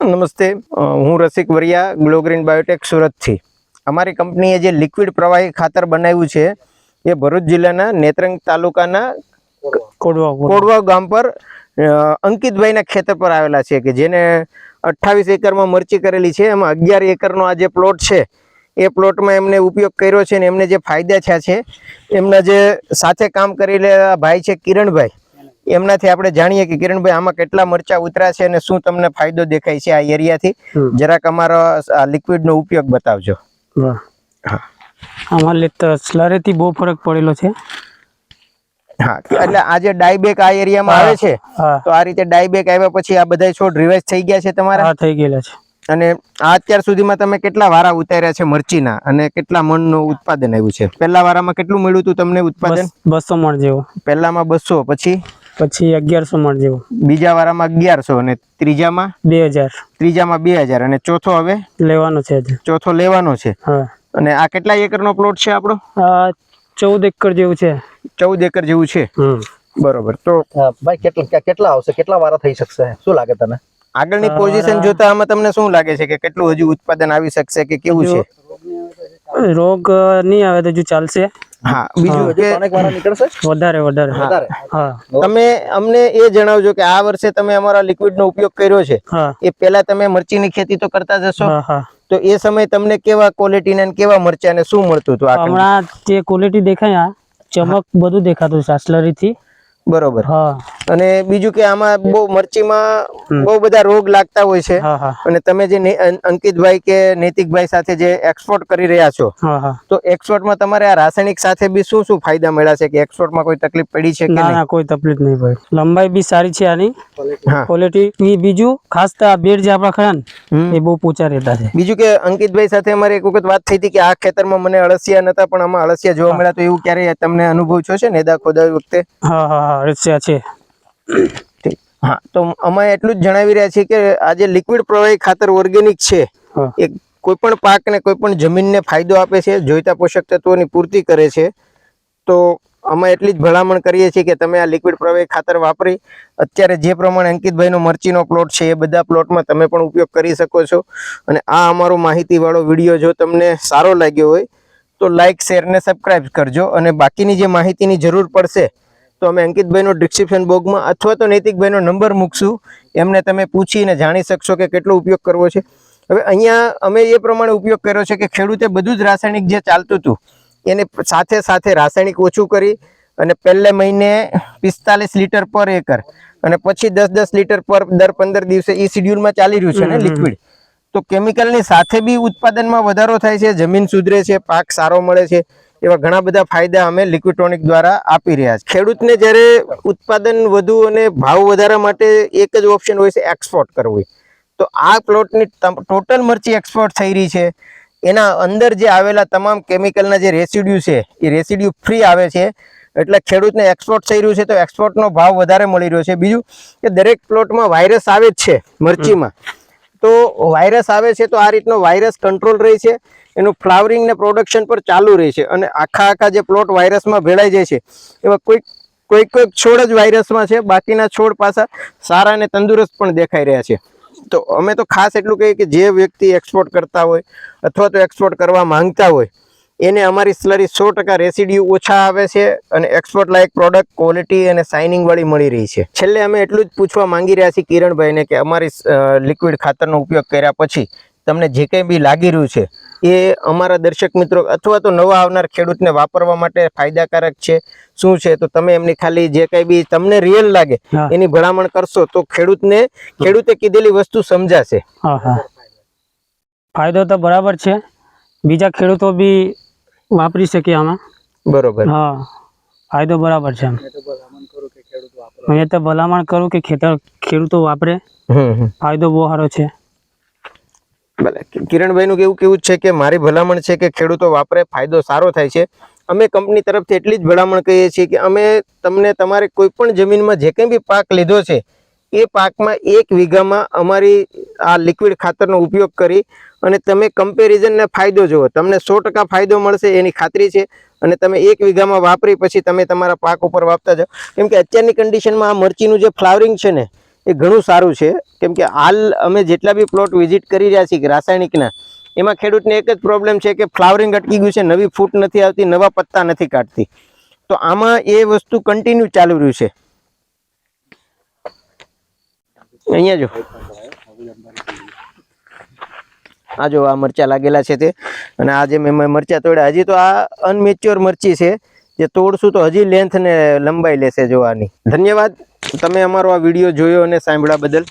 નમસ્તે, હું રસિક Variya, glow green Biotech સુરતથી. અમારી કંપનીએ જે લિક્વિડ પ્રવાહી ખાતર બનાવ્યું છે એ ભરૂચ જિલ્લાના નેત્રંગ તાલુકાના કોડવા ગામ પર અંકિતભાઈના ખેતર પર આવેલા છે કે જેને 28 એકરમાં મરચી કરેલી છે. એમાં 11 એકરનો આ જે પ્લોટ છે એ પ્લોટમાં એમને ઉપયોગ કર્યો છે ને એમને જે ફાયદા થયા છે, એમના જે સાથે કામ કરી રહેલા ભાઈ છે કિરણભાઈ, એમનાથી આપણે જાણીએ કે કિરણભાઈ આમાં કેટલા મરચા ઉતર્યા છે અને શું તમને ફાયદો દેખાય છે આ એરિયાથી. જરાક અમારો આ લિક્વિડનો ઉપયોગ બતાવજો. હા, આમાં સ્લરીથી બહુ ફરક પડેલો છે. હા, એટલે આ જે ડાયબેક આ એરિયામાં આવે છે તો આ રીતે ડાયબેક આવ્યા પછી આ બધા છોડ રિવાઇઝ થઈ ગયા છે તમારા? હા, થઈ ગયેલા છે. અને આ અત્યાર સુધીમાં તમે કેટલા વારા ઉતાર્યા છે મરચીના અને કેટલા મણનું ઉત્પાદન આવ્યું છે? પહેલા વારામાં કેટલું મળ્યું હતું તમને ઉત્પાદન? 200 મણ જેવું. પહેલામાં 200, પછી 1100 મણ જેવું. બીજા વારામાં 1100 અને ત્રીજામાં 2000. ત્રીજામાં 2000 અને ચોથો હવે લેવાનો છે. ચોથો લેવાનો છે. હા. અને આ કેટલા એકરનો પ્લોટ છે આપણો? 14 એકર જેવું છે. 14 એકર જેવું છે. બરોબર. તો ભાઈ કેટલા આવશે, કેટલા વારા થઈ શકશે, શું લાગે તને? આગળની પોઝિશન જોતા આમાં તમને શું લાગે છે કે કેટલું હજુ ઉત્પાદન આવી શકશે કે કેવું છે? રોગ નહીં આવે તો હજુ ચાલશે. હા, બીજું કે અનેક વારા નીકળશે વધારે. હા, તમે અમને એ જણાવજો કે આ વર્ષે તમે અમારા લિક્વિડનો ઉપયોગ કર્યો છે એ પહેલા તમે મરચીની ખેતી તો કરતા જ હશો, તો એ સમય તમને કેવા ક્વોલિટીના અને કેવા મરચા ને શું મળતું હતું? હમણાં જે ક્વોલિટી દેખાય ચમક બધું દેખાતું છે સ્લરીથી. બરોબર. હા. અને બીજું કે આમાં બહુ મરચીમાં બહુ બધા રોગ લાગતા હોય છે અને તમે જે અંકિતભાઈ કે નૈતિકભાઈ સાથે જે એક્સપોર્ટ કરી રહ્યા છો, તો એક્સપોર્ટમાં તમારે આ રાસાયણિક સાથે બી શું શું ફાયદા મળ્યા છે કે એક્સપોર્ટમાં કોઈ તકલીફ પડી છે કે નહીં? ના, કોઈ તકલીફ નહીં પડી. લંબાઈ બી સારી છે આની, ક્વોલિટી. બીજું ખાસ તો આ બેડ જે આપણા ખરા ને એ બહુ પોચા રહેતા છે. બીજું કે અંકિતભાઈ સાથે અમારે એક વખત વાત થઈ હતી કે આ ખેતરમાં મને અળસિયા નતા પણ આમાં અળસિયા જોવા મળ્યા, તો એવું ક્યારે તમને અનુભવ થયો છે નેદા ખોદાવી વખતે? હા, અળસિયા છે. હા, તો અમે એટલું જ જણાવી રહ્યા છીએ કે આ જે લિક્વિડ પ્રવાહી ખાતર ઓર્ગેનિક છે એ કોઈ પણ પાકને કોઈ પણ જમીનને ફાયદો આપે છે, જોઈતા પોષક તત્વોની પૂર્તિ કરે છે. તો અમે એટલી જ ભલામણ કરીએ છીએ કે તમે આ લિક્વિડ પ્રવાહી ખાતર વાપરી અત્યારે જે પ્રમાણે અંકિતભાઈનો મરચીનો પ્લોટ છે એ બધા પ્લોટમાં તમે પણ ઉપયોગ કરી શકો છો. અને આ અમારો માહિતીવાળો વિડીયો જો તમને સારો લાગ્યો હોય તો લાઇક, શેર ને સબસ્ક્રાઈબ કરજો. અને બાકીની જે માહિતીની જરૂર પડશે તો અમે અંકિતભાઈનો ડિસ્ક્રિપ્શન બોક્સમાં અથવા તો નૈતિકભાઈનો નંબર મૂકશું, એમને તમે પૂછીને જાણી શકશો કે કેટલો ઉપયોગ કરવો છે. હવે અહીંયા અમે એ પ્રમાણે ઉપયોગ કર્યો છે કે ખેડૂતે બધું જ રાસાયણિક જે ચાલતું હતું એને સાથે સાથે રાસાયણિક ઓછું કરી અને પહેલે મહિને 45 લીટર પર એકર અને પછી 10-10 લીટર પર દર 15 દિવસે એ શિડ્યુલમાં ચાલી રહ્યું છે ને લિક્વિડ. તો કેમિકલની સાથે બી ઉત્પાદનમાં વધારો થાય છે, જમીન સુધરે છે, પાક સારો મળે છે. એવા ઘણા બધા ફાયદા અમે લિક્વિડટ્રોનિક દ્વારા આપી રહ્યા છીએ. ખેડૂતને જ્યારે ઉત્પાદન વધુ અને ભાવ વધારવા માટે એક જ ઓપ્શન હોય છે, એક્સપોર્ટ કરવું. તો આ પ્લોટની ટોટલ મરચી એક્સપોર્ટ થઈ રહી છે. એના અંદર જે આવેલા તમામ કેમિકલના જે રેસિડ્યુ છે એ રેસિડ્યુ ફ્રી આવે છે, એટલે ખેડૂતને એક્સપોર્ટ થઈ રહ્યું છે તો એક્સપોર્ટનો ભાવ વધારે મળી રહ્યો છે. બીજું કે દરેક પ્લોટમાં વાયરસ આવે જ છે મરચીમાં, તો વાયરસ આવે છે તો આ રીતનો વાયરસ કંટ્રોલ રહે છે, એનું ફ્લાવરિંગ ને પ્રોડક્શન પર ચાલુ રહે છે. અને આખા જે પ્લોટ વાયરસમાં ભેળાઈ જાય છે એવા કોઈક છોડ જ વાયરસમાં છે, બાકીના છોડ પાછા સારા અને તંદુરસ્ત પણ દેખાઈ રહ્યા છે. તો અમે તો ખાસ એટલું કહીએ કે જે વ્યક્તિ એક્સપોર્ટ કરતા હોય અથવા તો એક્સપોર્ટ કરવા માંગતા હોય એને અમારી સ્લરી 100% રેસિડ્યુ ઓછા આવે છે અને એક્સપોર્ટ લાયક પ્રોડક્ટ ક્વોલિટી અને શાઇનિંગ વાળી મળી રહી છે. છેલ્લે અમે એટલું જ પૂછવા માંગી રહ્યા છીએ કિરણભાઈને કે અમારી લિક્વિડ ખાતરનો ઉપયોગ કર્યા પછી તમને જે કંઈ બી લાગી રહ્યું છે એ અમારા દર્શક મિત્રો અથવા તો નવા આવનાર ખેડૂતને વાપરવા માટે ફાયદાકારક છે શું છે, તો તમે એમની ખાલી જે કંઈ બી તમને રિયલ લાગે એની ભલામણ કરશો તો ખેડૂતે કીધેલી વસ્તુ સમજાશે. ફાયદો તો બરાબર છે, બીજા ખેડૂતો બી વાપરી શકે આમાં. બરોબર. હા, ફાયદો બરાબર છે. મેં તો ભલામણ કરું કે ખેડૂતો વાપરે, ફાયદો બહુ સારો છે. કિરણભાઈનું કેવું છે કે મારી ભલામણ છે કે ખેડૂતો વાપરે, ફાયદો સારો થાય છે. અમે કંપની તરફથી એટલી જ ભલામણ કહીએ છીએ કે અમે તમને તમારે કોઈ પણ જમીનમાં જે કંઈ બી પાક લીધો છે એ પાકમાં 1 વીઘામાં અમારી આ લિક્વિડ ખાતરનો ઉપયોગ કરી અને તમે કમ્પેરિઝનને ફાયદો જુઓ. તમને 100% ફાયદો મળશે એની ખાતરી છે. અને તમે 1 વીઘામાં વાપરી પછી તમે તમારા પાક ઉપર વાપતા જાઓ, કેમ કે અત્યારની કન્ડિશનમાં આ મરચીનું જે ફ્લાવરિંગ છે ને એ ઘણું સારું છે. કેમ કે હાલ અમે જેટલા બી પ્લોટ વિઝિટ કરી રહ્યા છીએ રાસાયણિકના, એમાં ખેડૂતને એક જ પ્રોબ્લેમ છે કે ફ્લાવરિંગ અટકી ગયું છે, નવી ફૂટ નથી આવતી, નવા પત્તા નથી કાઢતી. તો આમાં એ વસ્તુ કન્ટિન્યુ ચાલુ રહ્યું છે. અહીંયા જો આ જો આ મરચા લાગેલા છે તે, અને આ જે મેં મરચા તોડ્યા, હજી તો આ અનમેચ્યોર મરચી છે, જે તોડશું તો હજી લેન્થ ને લંબાઈ લેશે જોવાની. ધન્યવાદ તમે અમારો આ વિડીયો જોયો અને સાંભળ્યા બદલ.